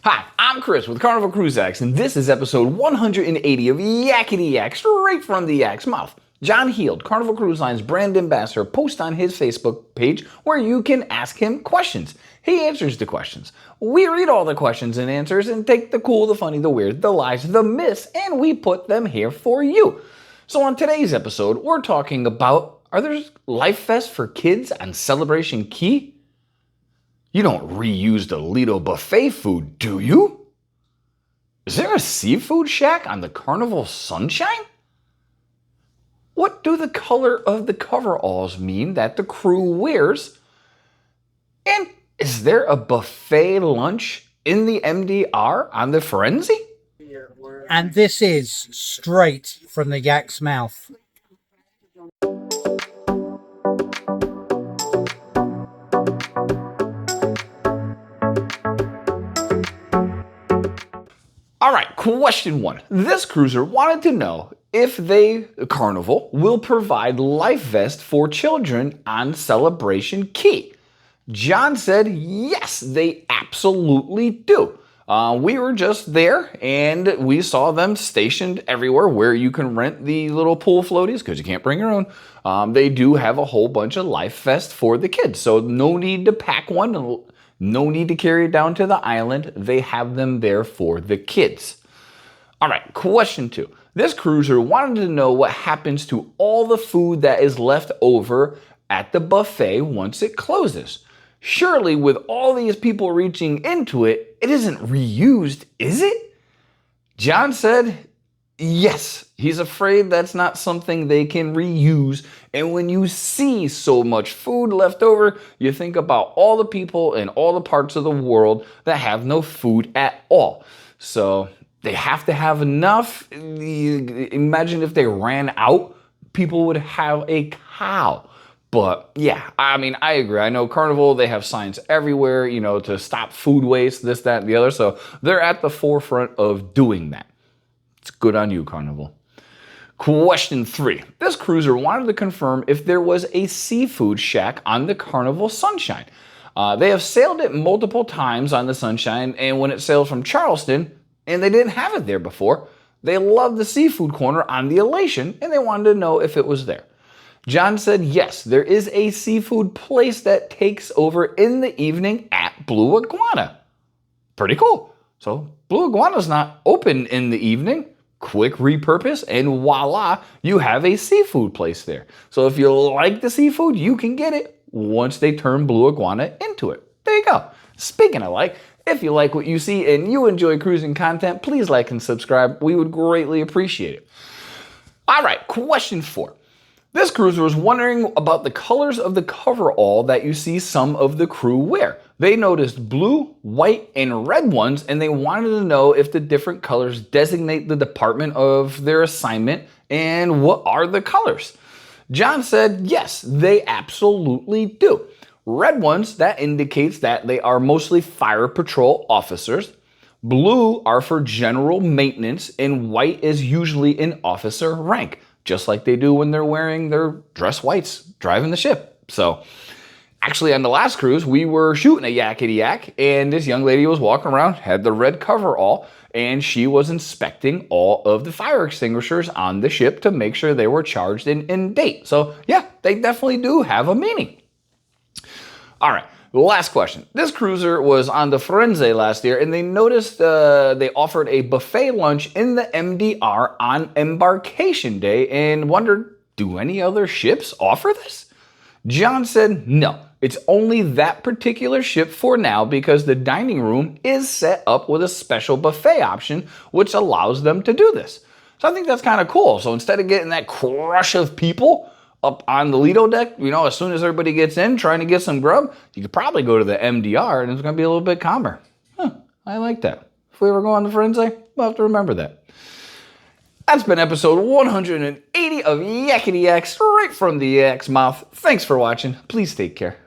Hi, I'm Chris with Carnival Cruise Yaks, and this is episode 180 of Yakety-Yak, straight from the yak's mouth. John Heald, Carnival Cruise Line's brand ambassador, posts on his Facebook page where you can ask him questions. He answers the questions. We read all the questions and answers and take the cool, the funny, the weird, the lies, the myths, and we put them here for you. So on today's episode, we're talking about, are there life vests for kids on Celebration Key? You don't reuse the Lido buffet food, do you? Is there a seafood shack on the Carnival Sunshine? What do the color of the coveralls mean that the crew wears? And is there a buffet lunch in the MDR on the Firenze? And this is straight from the yak's mouth. All right, question one. This cruiser wanted to know if Carnival, will provide life vests for children on Celebration Key. John said, yes, they absolutely do. We were just there and we saw them stationed everywhere where you can rent the little pool floaties because you can't bring your own. They do have a whole bunch of life vests for the kids, so no need to pack one. No need to carry it down to the island. They have them there for the kids. All right, question two. This cruiser wanted to know what happens to all the food that is left over at the buffet once it closes. Surely with all these people reaching into it, it isn't reused, is it? John said, yes. He's afraid that's not something they can reuse. And when you see so much food left over, you think about all the people in all the parts of the world that have no food at all. So they have to have enough. Imagine if they ran out, people would have a cow. But yeah, I mean, I agree. I know Carnival, they have signs everywhere, to stop food waste, this, that, and the other. So they're at the forefront of doing that. It's good on you, Carnival. Question three. This cruiser wanted to confirm if there was a seafood shack on the Carnival Sunshine. They have sailed it multiple times on the Sunshine, and when it sailed from Charleston, and they didn't have it there before, they loved the seafood corner on the Elation, and they wanted to know if it was there. John said, yes, there is a seafood place that takes over in the evening at Blue Iguana. Pretty cool. So Blue Iguana's not open in the evening. Quick repurpose, and voila, you have a seafood place there. So if you like the seafood, you can get it once they turn Blue Iguana into it. There you go. Speaking of like, if you like what you see and you enjoy cruising content, please like and subscribe. We would greatly appreciate it. All right, question four. This cruiser was wondering about the colors of the coverall that you see some of the crew wear. They noticed blue, white, and red ones, and they wanted to know if the different colors designate the department of their assignment and what are the colors. John said, yes, they absolutely do. Red ones, that indicates that they are mostly fire patrol officers. Blue are for general maintenance, and white is usually an officer rank, just like they do when they're wearing their dress whites driving the ship. So actually on the last cruise, we were shooting a Yakety-Yak, and this young lady was walking around, had the red coverall, and she was inspecting all of the fire extinguishers on the ship to make sure they were charged and in date. So yeah, they definitely do have a meaning. All right. Last question. This cruiser was on the Firenze last year, and they noticed they offered a buffet lunch in the MDR on embarkation day and wondered, do any other ships offer this? John said, no, it's only that particular ship for now because the dining room is set up with a special buffet option, which allows them to do this. So I think that's kind of cool. So instead of getting that crush of people up on the Lido deck, as soon as everybody gets in trying to get some grub, you could probably go to the MDR and it's going to be a little bit calmer. I like that. If we ever go on the Firenze, we'll have to remember that. That's been episode 180 of Yakety-Yak, straight from the yak's mouth. Thanks for watching. Please take care.